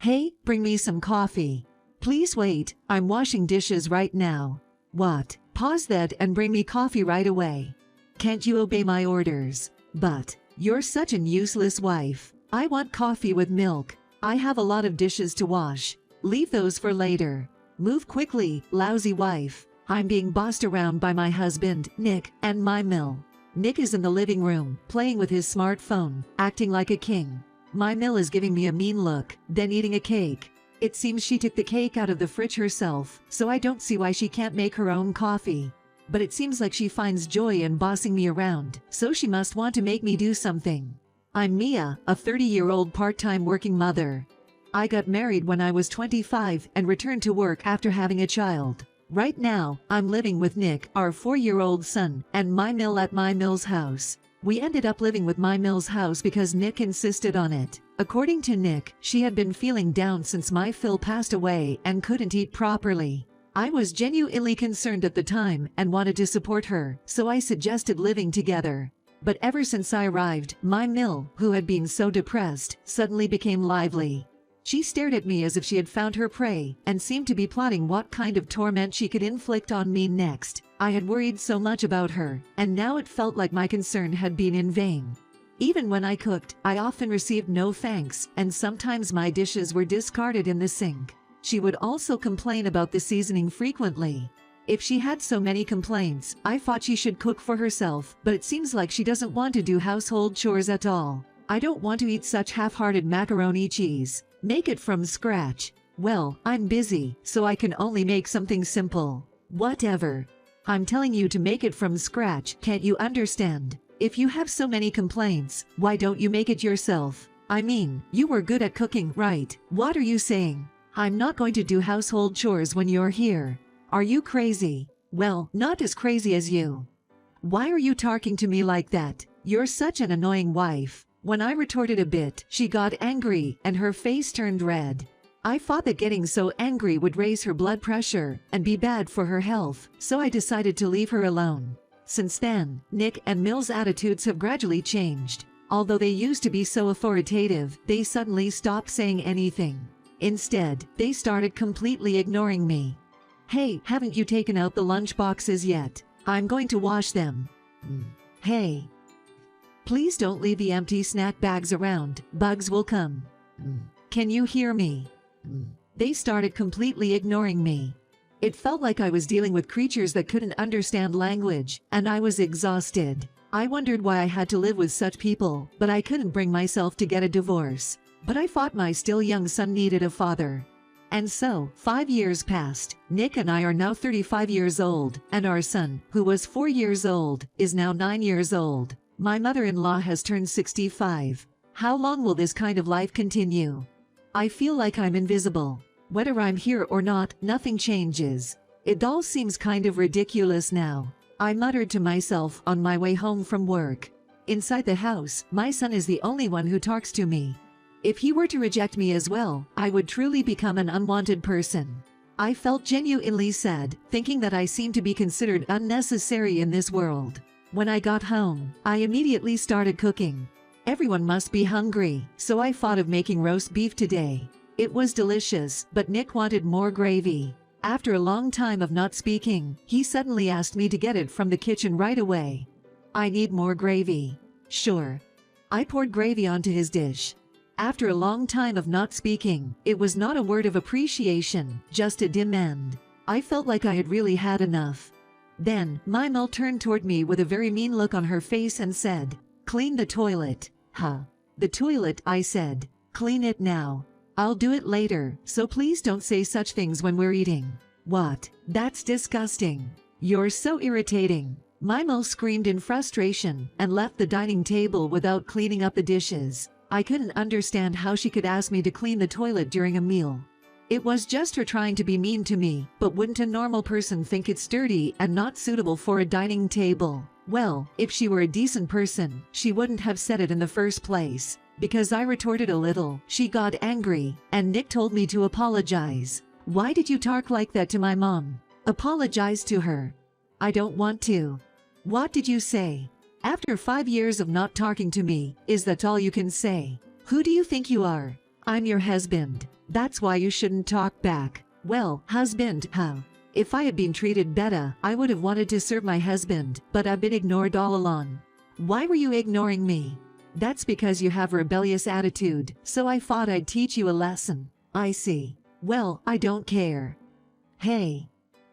Hey, bring me some coffee. Please wait, I'm washing dishes right now. What? Pause that and bring me coffee right away. Can't you obey my orders? But, you're such an useless wife. I want coffee with milk. I have a lot of dishes to wash. Leave those for later. Move quickly, lousy wife. I'm being bossed around by my husband, Nick, and my mill. Nick is in the living room, playing with his smartphone, acting like a king. My mill is giving me a mean look, then eating a cake. It seems she took the cake out of the fridge herself, so I don't see why she can't make her own coffee. But it seems like she finds joy in bossing me around, so she must want to make me do something. I'm Mia, a 30-year-old part-time working mother. I got married when I was 25 and returned to work after having a child. Right now, I'm living with Nick, our 4-year-old son, and my mill at my mill's house. We ended up living with my mill's house because Nick insisted on it. According to Nick, she had been feeling down since my Phil passed away and couldn't eat properly. I was genuinely concerned at the time and wanted to support her, so I suggested living together. But ever since I arrived, my mill, who had been so depressed, suddenly became lively. She stared at me as if she had found her prey and seemed to be plotting what kind of torment she could inflict on me next. I had worried so much about her, and now it felt like my concern had been in vain. Even when I cooked, I often received no thanks, and sometimes my dishes were discarded in the sink. She would also complain about the seasoning frequently. If she had so many complaints, I thought she should cook for herself, but it seems like she doesn't want to do household chores at all. I don't want to eat such half-hearted macaroni cheese. Make it from scratch. Well, I'm busy, so I can only make something simple. Whatever. I'm telling you to make it from scratch, can't you understand? If you have so many complaints, why don't you make it yourself? I mean, you were good at cooking, right? What are you saying? I'm not going to do household chores when you're here. Are you crazy? Well, not as crazy as you. Why are you talking to me like that? You're such an annoying wife. When I retorted a bit, she got angry and her face turned red. I thought that getting so angry would raise her blood pressure and be bad for her health, so I decided to leave her alone. Since then, Nick and Mill's attitudes have gradually changed. Although they used to be so authoritative, they suddenly stopped saying anything. Instead, they started completely ignoring me. Hey, haven't you taken out the lunch boxes yet? I'm going to wash them. Hey. Please don't leave the empty snack bags around, bugs will come. Can you hear me? They started completely ignoring me. It felt like I was dealing with creatures that couldn't understand language, and I was exhausted. I wondered why I had to live with such people, but I couldn't bring myself to get a divorce. But I thought my still young son needed a father. And so, 5 years passed. Nick and I are now 35 years old, and our son, who was 4 years old, is now 9 years old. My mother-in-law has turned 65. How long will this kind of life continue? I feel like I'm invisible. Whether I'm here or not, nothing changes. It all seems kind of ridiculous now. I muttered to myself on my way home from work. Inside the house, my son is the only one who talks to me. If he were to reject me as well, I would truly become an unwanted person. I felt genuinely sad, thinking that I seemed to be considered unnecessary in this world. When I got home, I immediately started cooking. Everyone must be hungry, so I thought of making roast beef today. It was delicious, but Nick wanted more gravy. After a long time of not speaking, he suddenly asked me to get it from the kitchen right away. I need more gravy. Sure. I poured gravy onto his dish. After a long time of not speaking, it was not a word of appreciation, just a demand. I felt like I had really had enough. Then, my mom turned toward me with a very mean look on her face and said, "Clean the toilet." Huh. The toilet, I said. Clean it now. I'll do it later, so please don't say such things when we're eating. What? That's disgusting. You're so irritating. My mom screamed in frustration and left the dining table without cleaning up the dishes. I couldn't understand how she could ask me to clean the toilet during a meal. It was just her trying to be mean to me, but wouldn't a normal person think it's dirty and not suitable for a dining table? Well, if she were a decent person, she wouldn't have said it in the first place. Because I retorted a little, she got angry, and Nick told me to apologize. Why did you talk like that to my mom? Apologize to her. I don't want to. What did you say? After 5 years of not talking to me, is that all you can say? Who do you think you are? I'm your husband. That's why you shouldn't talk back. Well, husband, huh? If I had been treated better, I would have wanted to serve my husband, but I've been ignored all along. Why were you ignoring me? That's because you have a rebellious attitude, so I thought I'd teach you a lesson. I see. Well, I don't care. Hey.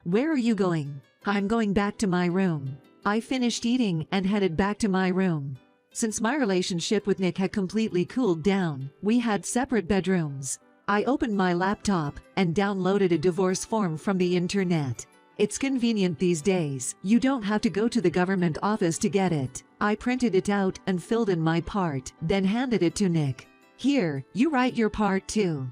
Where are you going? I'm going back to my room. I finished eating and headed back to my room. Since my relationship with Nick had completely cooled down, we had separate bedrooms. I opened my laptop and downloaded a divorce form from the internet. It's convenient these days. You don't have to go to the government office to get it. I printed it out and filled in my part, then handed it to Nick. Here, you write your part too.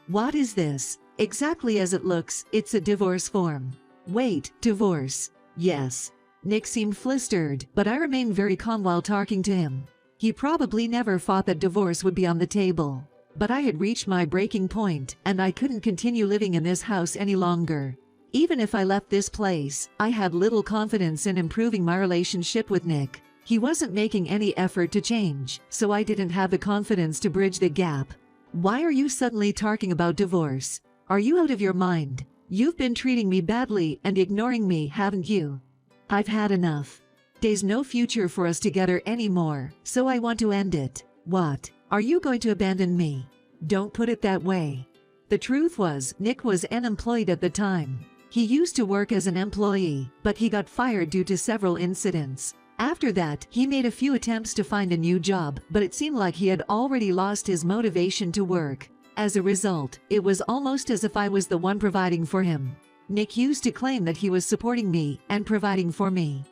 What is this? Exactly as it looks, it's a divorce form. Wait, divorce? Yes. Nick seemed flustered, but I remained very calm while talking to him. He probably never thought that divorce would be on the table. But I had reached my breaking point, and I couldn't continue living in this house any longer. Even if I left this place, I had little confidence in improving my relationship with Nick. He wasn't making any effort to change, so I didn't have the confidence to bridge the gap. Why are you suddenly talking about divorce? Are you out of your mind? You've been treating me badly and ignoring me, haven't you? I've had enough. There's no future for us together anymore, so I want to end it. What? Are you going to abandon me? Don't put it that way. The truth was, Nick was unemployed at the time. He used to work as an employee, but he got fired due to several incidents. After that, he made a few attempts to find a new job, but it seemed like he had already lost his motivation to work. As a result, it was almost as if I was the one providing for him. Nick used to claim that he was supporting me and providing for me.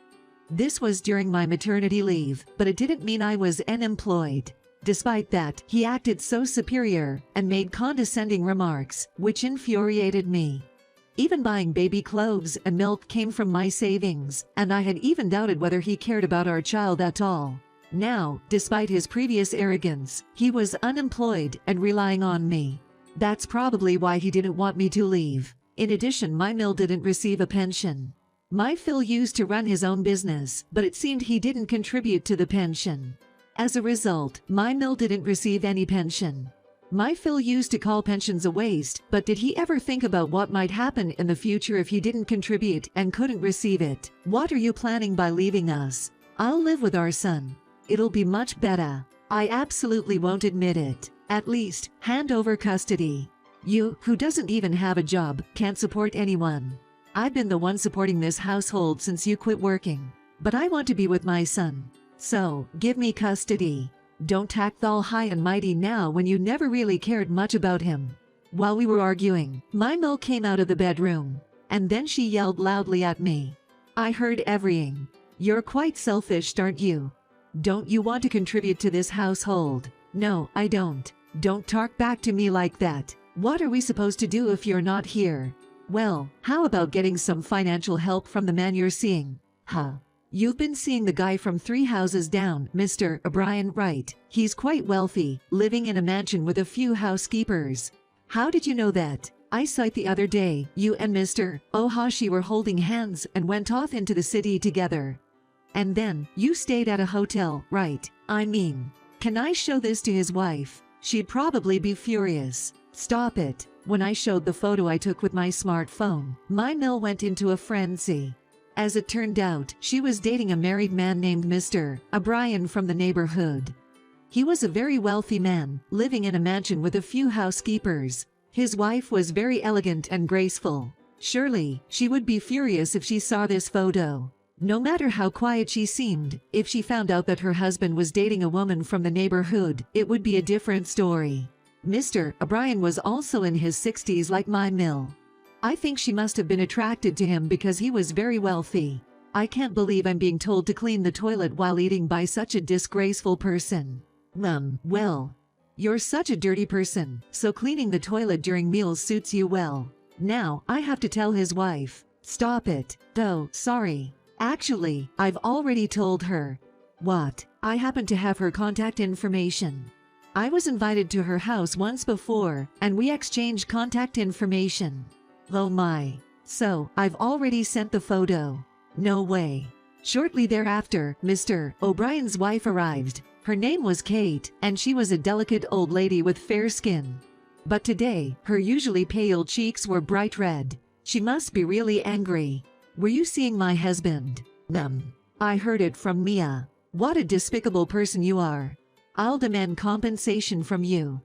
This was during my maternity leave, but it didn't mean I was unemployed. Despite that, he acted so superior and made condescending remarks, which infuriated me. Even buying baby clothes and milk came from my savings, and I had even doubted whether he cared about our child at all. Now, despite his previous arrogance, he was unemployed and relying on me. That's probably why he didn't want me to leave. In addition, my mill didn't receive a pension. My Phil used to run his own business, but it seemed he didn't contribute to the pension. As a result, my mill didn't receive any pension. My Phil used to call pensions a waste, but did he ever think about what might happen in the future if he didn't contribute and couldn't receive it? What are you planning by leaving us? I'll live with our son. It'll be much better. I absolutely won't admit it. At least, hand over custody. You, who doesn't even have a job, can't support anyone. I've been the one supporting this household since you quit working. But I want to be with my son. So, give me custody. Don't act all high and mighty now when you never really cared much about him. While we were arguing, my mill came out of the bedroom. And then she yelled loudly at me. I heard everything. You're quite selfish, aren't you? Don't you want to contribute to this household? No, I don't. Don't talk back to me like that. What are we supposed to do if you're not here? Well, how about getting some financial help from the man you're seeing? Huh? You've been seeing the guy from 3 houses down, Mr. O'Brien, right? He's quite wealthy, living in a mansion with a few housekeepers. How did you know that? I saw the other day, you and Mr. Ohashi were holding hands and went off into the city together. And then, you stayed at a hotel, right? I mean, can I show this to his wife? She'd probably be furious. Stop it. When I showed the photo I took with my smartphone, my mill went into a frenzy. As it turned out, she was dating a married man named Mr. O'Brien from the neighborhood. He was a very wealthy man, living in a mansion with a few housekeepers. His wife was very elegant and graceful. Surely, she would be furious if she saw this photo. No matter how quiet she seemed, if she found out that her husband was dating a woman from the neighborhood, it would be a different story. Mr. O'Brien was also in his 60s like my mill. I think she must have been attracted to him because he was very wealthy. I can't believe I'm being told to clean the toilet while eating by such a disgraceful person. Well, you're such a dirty person, so cleaning the toilet during meals suits you well. Now, I have to tell his wife. Stop it. Though, sorry. Actually, I've already told her. What? I happen to have her contact information. I was invited to her house once before, and we exchanged contact information. Oh my. So, I've already sent the photo. No way. Shortly thereafter, Mr. O'Brien's wife arrived. Her name was Kate, and she was a delicate old lady with fair skin. But today, her usually pale cheeks were bright red. She must be really angry. Were you seeing my husband? I heard it from Mia. What a despicable person you are. I'll demand compensation from you.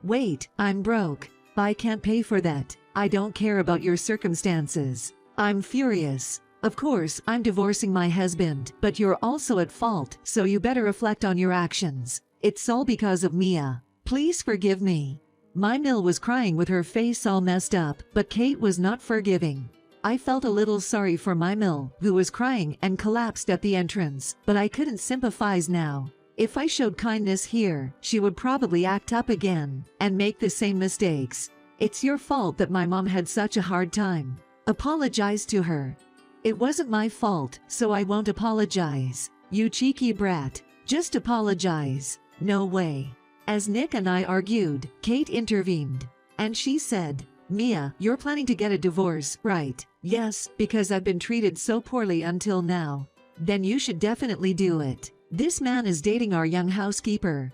Wait, I'm broke. I can't pay for that. I don't care about your circumstances. I'm furious. Of course, I'm divorcing my husband, but you're also at fault, so you better reflect on your actions. It's all because of Mia. Please forgive me. My Mill was crying with her face all messed up, but Kate was not forgiving. I felt a little sorry for my Mill, who was crying and collapsed at the entrance, but I couldn't sympathize now. If I showed kindness here, she would probably act up again and make the same mistakes. It's your fault that my mom had such a hard time. Apologize to her. It wasn't my fault, so I won't apologize. You cheeky brat. Just apologize. No way. As Nick and I argued, Kate intervened. And she said, Mia, you're planning to get a divorce, right? Yes, because I've been treated so poorly until now. Then you should definitely do it. This man is dating our young housekeeper.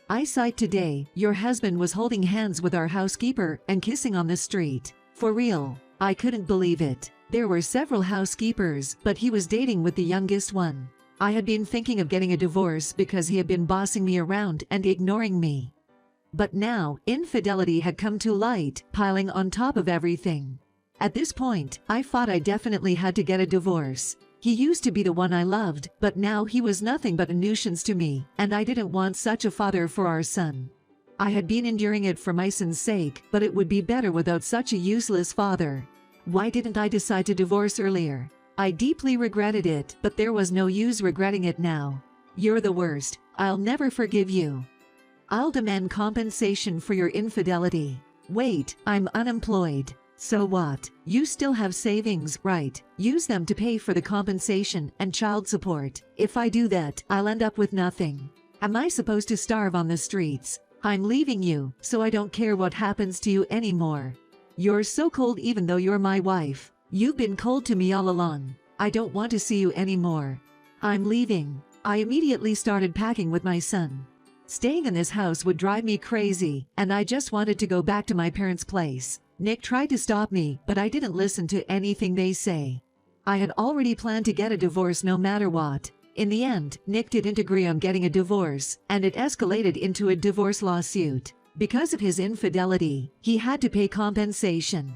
I saw it today. Your husband was holding hands with our housekeeper and kissing on the street. For real. I couldn't believe it. There were several housekeepers, but he was dating with the youngest one. I had been thinking of getting a divorce because he had been bossing me around and ignoring me. But now, infidelity had come to light, piling on top of everything. At this point, I thought I definitely had to get a divorce. He used to be the one I loved, but now he was nothing but a nuisance to me, and I didn't want such a father for our son. I had been enduring it for my son's sake, but it would be better without such a useless father. Why didn't I decide to divorce earlier? I deeply regretted it, but there was no use regretting it now. You're the worst. I'll never forgive you. I'll demand compensation for your infidelity. Wait, I'm unemployed. So what? You still have savings, right? Use them to pay for the compensation and child support. If I do that, I'll end up with nothing. Am I supposed to starve on the streets? I'm leaving you, so I don't care what happens to you anymore. You're so cold even though you're my wife. You've been cold to me all along. I don't want to see you anymore. I'm leaving. I immediately started packing with my son. Staying in this house would drive me crazy, and I just wanted to go back to my parents' place. Nick tried to stop me, but I didn't listen to anything they say. I had already planned to get a divorce no matter what. In the end, Nick didn't agree on getting a divorce, and it escalated into a divorce lawsuit. Because of his infidelity, he had to pay compensation.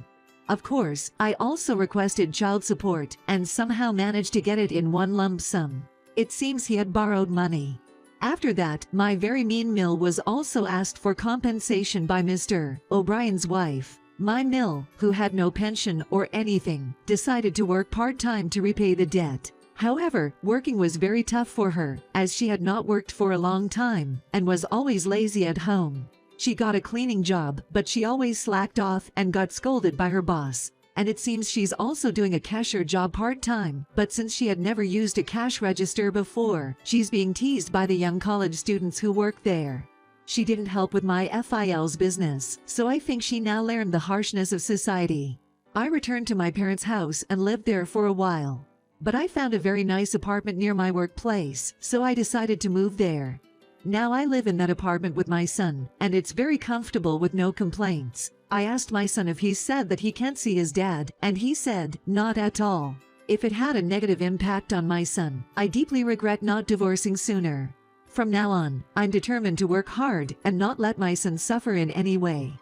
Of course, I also requested child support and somehow managed to get it in one lump sum. It seems he had borrowed money. After that, my very mean Mill was also asked for compensation by Mr. O'Brien's wife. My Mill, who had no pension or anything, decided to work part-time to repay the debt. However, working was very tough for her, as she had not worked for a long time and was always lazy at home. She got a cleaning job, but she always slacked off and got scolded by her boss. And it seems she's also doing a cashier job part-time, but since she had never used a cash register before, she's being teased by the young college students who work there. She didn't help with my FIL's business, so I think she now learned the harshness of society. I returned to my parents' house and lived there for a while. But I found a very nice apartment near my workplace, so I decided to move there. Now I live in that apartment with my son, and it's very comfortable with no complaints. I asked my son if he said that he can't see his dad, and he said, not at all. If it had a negative impact on my son, I deeply regret not divorcing sooner. From now on, I'm determined to work hard and not let my son suffer in any way.